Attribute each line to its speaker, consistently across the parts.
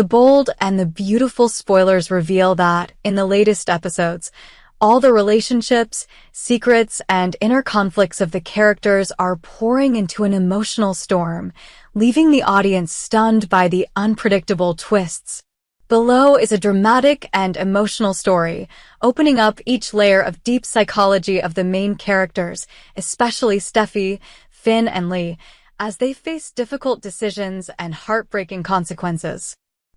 Speaker 1: The bold and the beautiful spoilers reveal that, in the latest episodes, all the relationships, secrets, and inner conflicts of the characters are pouring into an emotional storm, leaving the audience stunned by the unpredictable twists. Below is a dramatic and emotional story, opening up each layer of deep psychology of the main characters, especially Steffi, Finn, and Leigh, as they face difficult decisions and heartbreaking consequences.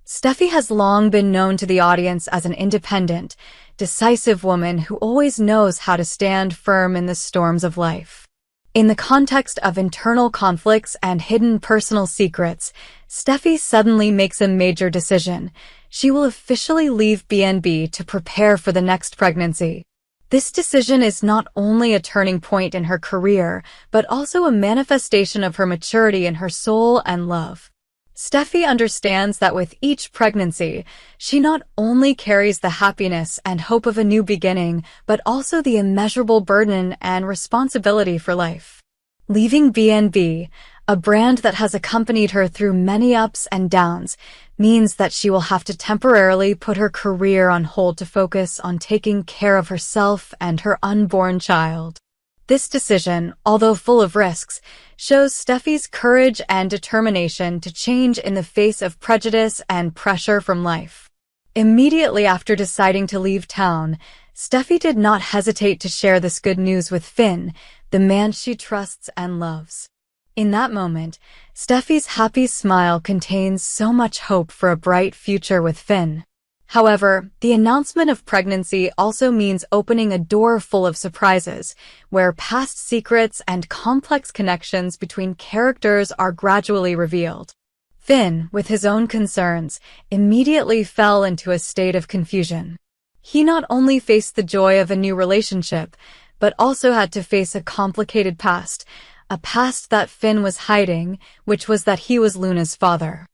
Speaker 1: Steffi has long been known to the audience as an independent, decisive woman who always knows how to stand firm in the storms of life. In the context of internal conflicts and hidden personal secrets, Steffi suddenly makes a major decision. She will officially leave BNB to prepare for the next pregnancy. This decision is not only a turning point in her career, but also a manifestation of her maturity in her soul and love. Steffi understands that with each pregnancy, she not only carries the happiness and hope of a new beginning, but also the immeasurable burden and responsibility for life. Leaving BNB, a brand that has accompanied her through many ups and downs, means that she will have to temporarily put her career on hold to focus on taking care of herself and her unborn child. This decision, although full of risks, shows Steffi's courage and determination to change in the face of prejudice and pressure from life. Immediately after deciding to leave town, Steffi did not hesitate to share this good news with Finn, the man she trusts and loves. In that moment, Steffi's happy smile contains so much hope for a bright future with Finn. However, the announcement of pregnancy also means opening a door full of surprises, where past secrets and complex connections between characters are gradually revealed. Finn, with his own concerns, immediately fell into a state of confusion. He not only faced the joy of a new relationship, but also had to face a complicated past, a past that Finn was hiding, which was that he was Luna's father.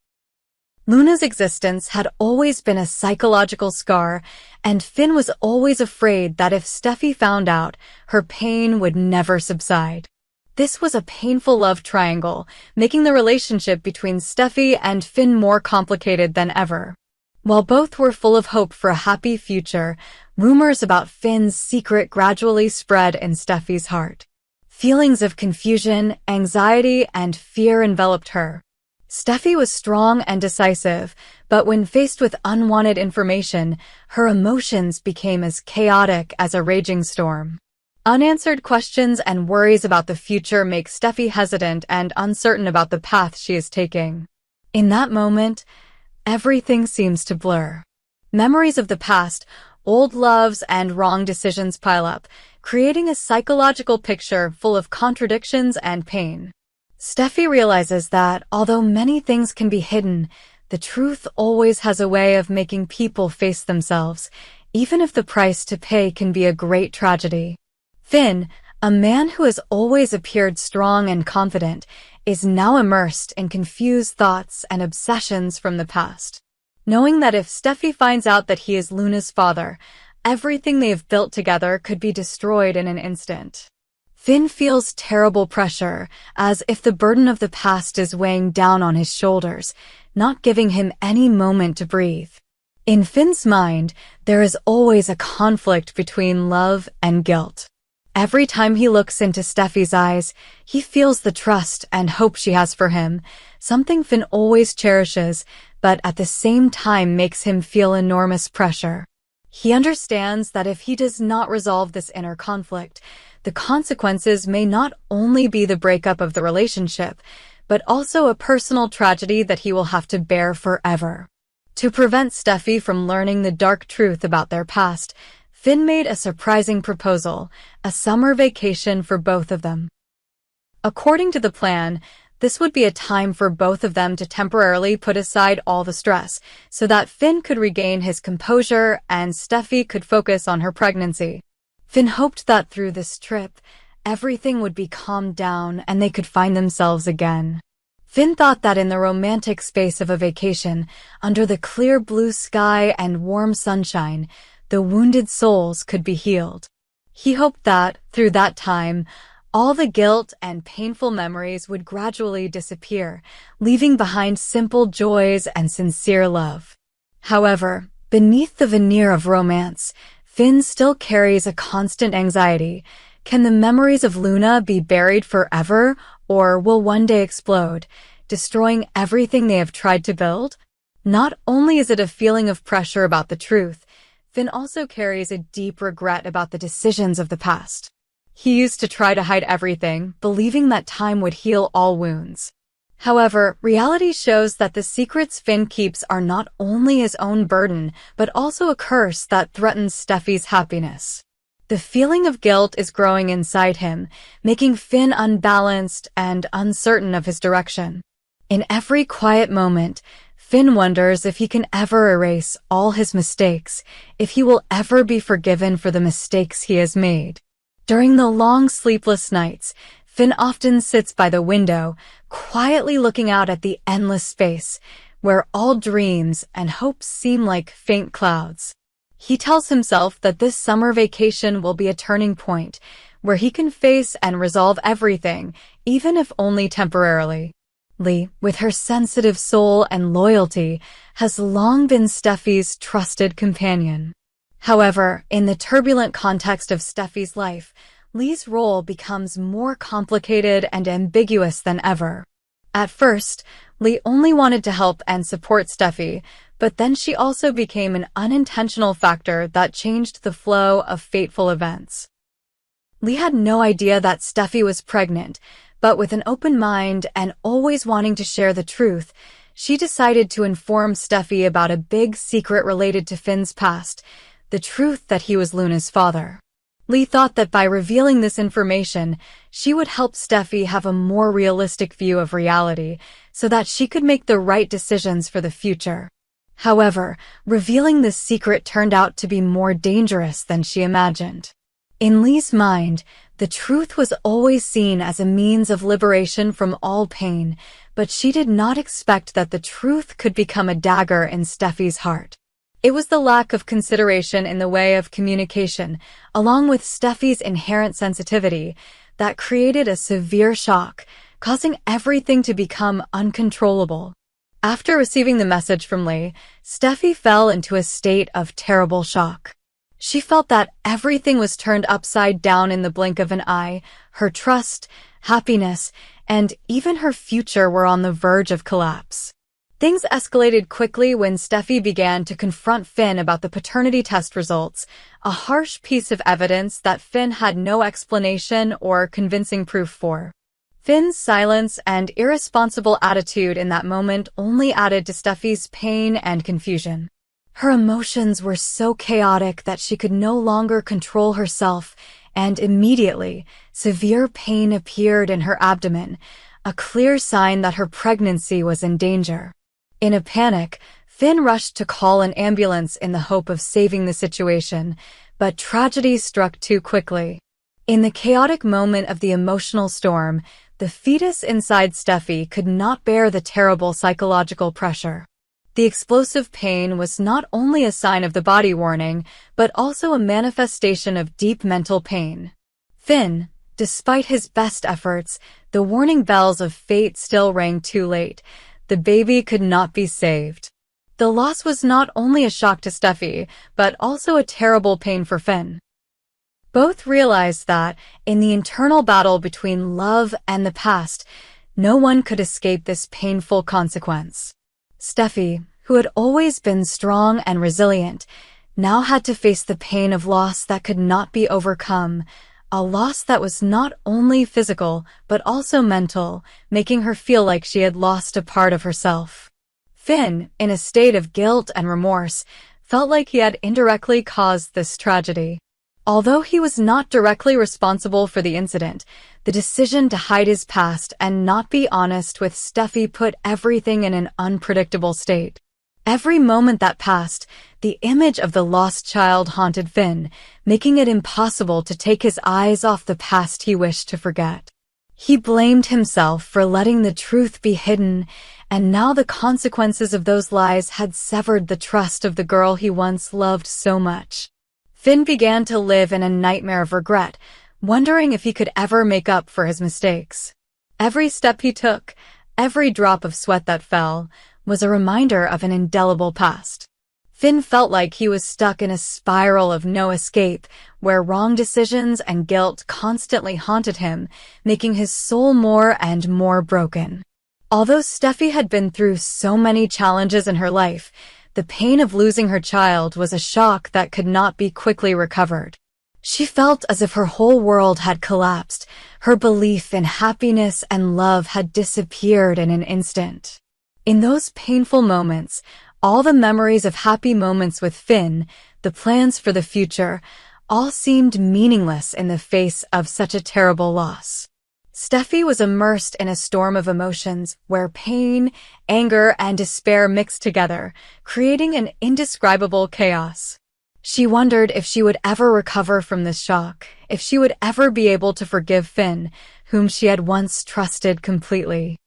Speaker 1: Luna's existence had always been a psychological scar, and Finn was always afraid that if Steffi found out, her pain would never subside. This was a painful love triangle, making the relationship between Steffi and Finn more complicated than ever. While both were full of hope for a happy future, rumors about Finn's secret gradually spread in Steffi's heart. Feelings of confusion, anxiety, and fear enveloped her. Steffi was strong and decisive, but when faced with unwanted information, her emotions became as chaotic as a raging storm. Unanswered questions and worries about the future make Steffi hesitant and uncertain about the path she is taking. In that moment, everything seems to blur. Memories of the past, old loves, and wrong decisions pile up, creating a psychological picture full of contradictions and pain. Steffi realizes that, although many things can be hidden, the truth always has a way of making people face themselves, even if the price to pay can be a great tragedy. Finn, a man who has always appeared strong and confident, is now immersed in confused thoughts and obsessions from the past. Knowing that if Steffi finds out that he is Luna's father, everything they have built together could be destroyed in an instant. Finn feels terrible pressure, as if the burden of the past is weighing down on his shoulders, not giving him any moment to breathe. In Finn's mind, there is always a conflict between love and guilt. Every time he looks into Steffi's eyes, he feels the trust and hope she has for him, something Finn always cherishes, but at the same time makes him feel enormous pressure. He understands that if he does not resolve this inner conflict, the consequences may not only be the breakup of the relationship, but also a personal tragedy that he will have to bear forever. To prevent Steffi from learning the dark truth about their past, Finn made a surprising proposal, a summer vacation for both of them. According to the plan, this would be a time for both of them to temporarily put aside all the stress, so that Finn could regain his composure and Steffi could focus on her pregnancy. Finn hoped that through this trip, everything would be calmed down and they could find themselves again. Finn thought that in the romantic space of a vacation, under the clear blue sky and warm sunshine, the wounded souls could be healed. He hoped that, through that time, All the guilt and painful memories would gradually disappear, leaving behind simple joys and sincere love. However, beneath the veneer of romance, Finn still carries a constant anxiety. Can the memories of Luna be buried forever, or will one day explode, destroying everything they have tried to build? Not only is it a feeling of pressure about the truth, Finn also carries a deep regret about the decisions of the past. He used to try to hide everything, believing that time would heal all wounds. However, reality shows that the secrets Finn keeps are not only his own burden, but also a curse that threatens Steffi's happiness. The feeling of guilt is growing inside him, making Finn unbalanced and uncertain of his direction. In every quiet moment, Finn wonders if he can ever erase all his mistakes, if he will ever be forgiven for the mistakes he has made. During the long sleepless nights, Finn often sits by the window, quietly looking out at the endless space, where all dreams and hopes seem like faint clouds. He tells himself that this summer vacation will be a turning point, where he can face and resolve everything, even if only temporarily. Leigh, with her sensitive soul and loyalty, has long been Steffi's trusted companion. However, in the turbulent context of Steffi's life, Leigh's role becomes more complicated and ambiguous than ever. At first, Leigh only wanted to help and support Steffi, but then she also became an unintentional factor that changed the flow of fateful events. Leigh had no idea that Steffi was pregnant, but with an open mind and always wanting to share the truth, she decided to inform Steffi about a big secret related to Finn's past, the truth that he was Luna's father. Leigh thought that by revealing this information, she would help Steffi have a more realistic view of reality, so that she could make the right decisions for the future. However, revealing this secret turned out to be more dangerous than she imagined. In Leigh's mind, the truth was always seen as a means of liberation from all pain, but she did not expect that the truth could become a dagger in Steffi's heart. It was the lack of consideration in the way of communication, along with Steffi's inherent sensitivity, that created a severe shock, causing everything to become uncontrollable. After receiving the message from Leigh, Steffi fell into a state of terrible shock. She felt that everything was turned upside down in the blink of an eye. Her trust, happiness, and even her future were on the verge of collapse. Things escalated quickly when Steffi began to confront Finn about the paternity test results, a harsh piece of evidence that Finn had no explanation or convincing proof for. Finn's silence and irresponsible attitude in that moment only added to Steffi's pain and confusion. Her emotions were so chaotic that she could no longer control herself, and immediately, severe pain appeared in her abdomen, a clear sign that her pregnancy was in danger. In a panic, Finn rushed to call an ambulance in the hope of saving the situation, but tragedy struck too quickly. In the chaotic moment of the emotional storm, the fetus inside Steffi could not bear the terrible psychological pressure. The explosive pain was not only a sign of the body warning, but also a manifestation of deep mental pain. Finn, despite his best efforts, the warning bells of fate still rang too late. The baby could not be saved. The loss was not only a shock to Steffi, but also a terrible pain for Finn. Both realized that, in the internal battle between love and the past, no one could escape this painful consequence. Steffi, who had always been strong and resilient, now had to face the pain of loss that could not be overcome, a loss that was not only physical but also mental, making her feel like she had lost a part of herself. Finn, in a state of guilt and remorse, felt like he had indirectly caused this tragedy. Although he was not directly responsible for the incident, the decision to hide his past and not be honest with Steffi put everything in an unpredictable state. Every moment that passed, the image of the lost child haunted Finn, making it impossible to take his eyes off the past he wished to forget. He blamed himself for letting the truth be hidden, and now the consequences of those lies had severed the trust of the girl he once loved so much. Finn began to live in a nightmare of regret, wondering if he could ever make up for his mistakes. Every step he took, every drop of sweat that fell, was a reminder of an indelible past. Finn felt like he was stuck in a spiral of no escape, where wrong decisions and guilt constantly haunted him, making his soul more and more broken. Although Steffi had been through so many challenges in her life, the pain of losing her child was a shock that could not be quickly recovered. She felt as if her whole world had collapsed. Her belief in happiness and love had disappeared in an instant. In those painful moments, all the memories of happy moments with Finn, the plans for the future, all seemed meaningless in the face of such a terrible loss. Steffi was immersed in a storm of emotions where pain, anger, and despair mixed together, creating an indescribable chaos. She wondered if she would ever recover from this shock, if she would ever be able to forgive Finn, whom she had once trusted completely.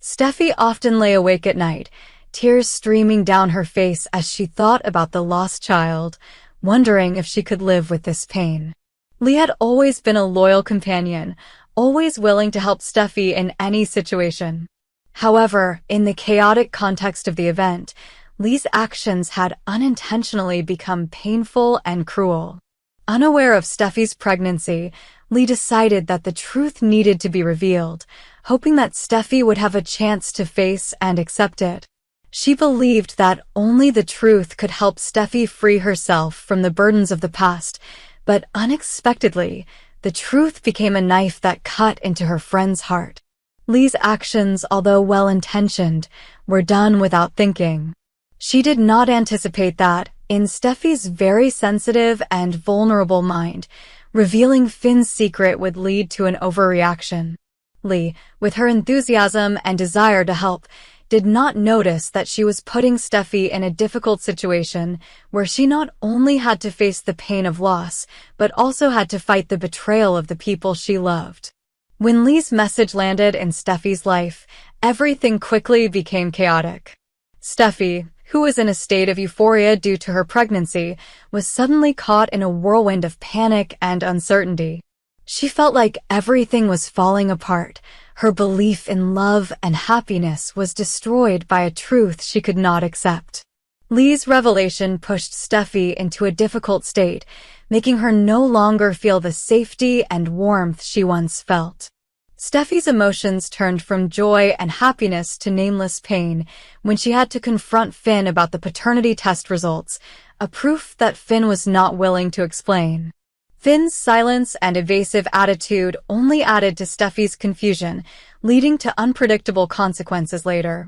Speaker 1: Steffi often lay awake at night, tears streaming down her face as she thought about the lost child, wondering if she could live with this pain. Leigh had always been a loyal companion, always willing to help Steffi in any situation. However, in the chaotic context of the event, Leigh's actions had unintentionally become painful and cruel. Unaware of Steffi's pregnancy, Leigh decided that the truth needed to be revealed, hoping that Steffi would have a chance to face and accept it. She believed that only the truth could help Steffi free herself from the burdens of the past, but unexpectedly, the truth became a knife that cut into her friend's heart. Leigh's actions, although well-intentioned, were done without thinking. She did not anticipate that, in Steffi's very sensitive and vulnerable mind, revealing Finn's secret would lead to an overreaction. Leigh, with her enthusiasm and desire to help, did not notice that she was putting Steffi in a difficult situation where she not only had to face the pain of loss, but also had to fight the betrayal of the people she loved. When Leigh's message landed in Steffi's life, everything quickly became chaotic. Steffi, who was in a state of euphoria due to her pregnancy, was suddenly caught in a whirlwind of panic and uncertainty. She felt like everything was falling apart. Her belief in love and happiness was destroyed by a truth she could not accept. Leigh's revelation pushed Steffi into a difficult state, making her no longer feel the safety and warmth she once felt. Steffi's emotions turned from joy and happiness to nameless pain when she had to confront Finn about the paternity test results, a proof that Finn was not willing to explain. Finn's silence and evasive attitude only added to Steffi's confusion, leading to unpredictable consequences later.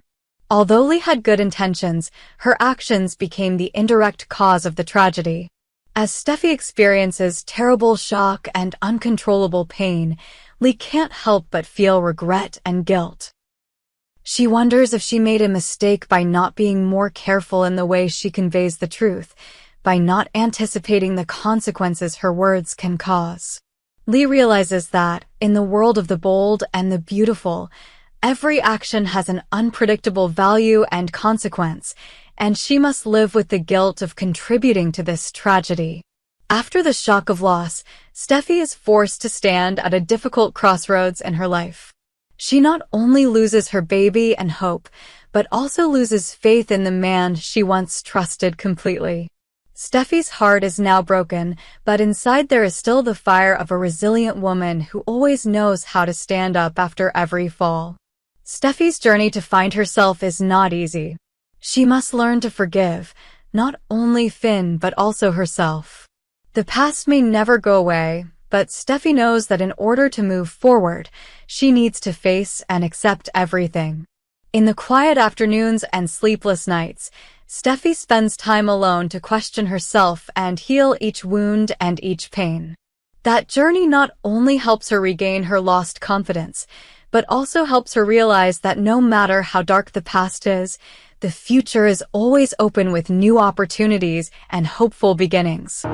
Speaker 1: Although Leigh had good intentions, her actions became the indirect cause of the tragedy. As Steffi experiences terrible shock and uncontrollable pain, Leigh can't help but feel regret and guilt. She wonders if she made a mistake by not being more careful in the way she conveys the truth, by not anticipating the consequences her words can cause. Leigh realizes that, in the world of the bold and the beautiful, every action has an unpredictable value and consequence, and she must live with the guilt of contributing to this tragedy. After the shock of loss, Steffi is forced to stand at a difficult crossroads in her life. She not only loses her baby and hope, but also loses faith in the man she once trusted completely. Steffi's heart is now broken, but inside there is still the fire of a resilient woman who always knows how to stand up after every fall. Steffi's journey to find herself is not easy. She must learn to forgive, not only Finn but also herself. The past may never go away, but Steffi knows that in order to move forward, she needs to face and accept everything. In the quiet afternoons and sleepless nights, Steffi spends time alone to question herself and heal each wound and each pain. That journey not only helps her regain her lost confidence, but also helps her realize that no matter how dark the past is, the future is always open with new opportunities and hopeful beginnings.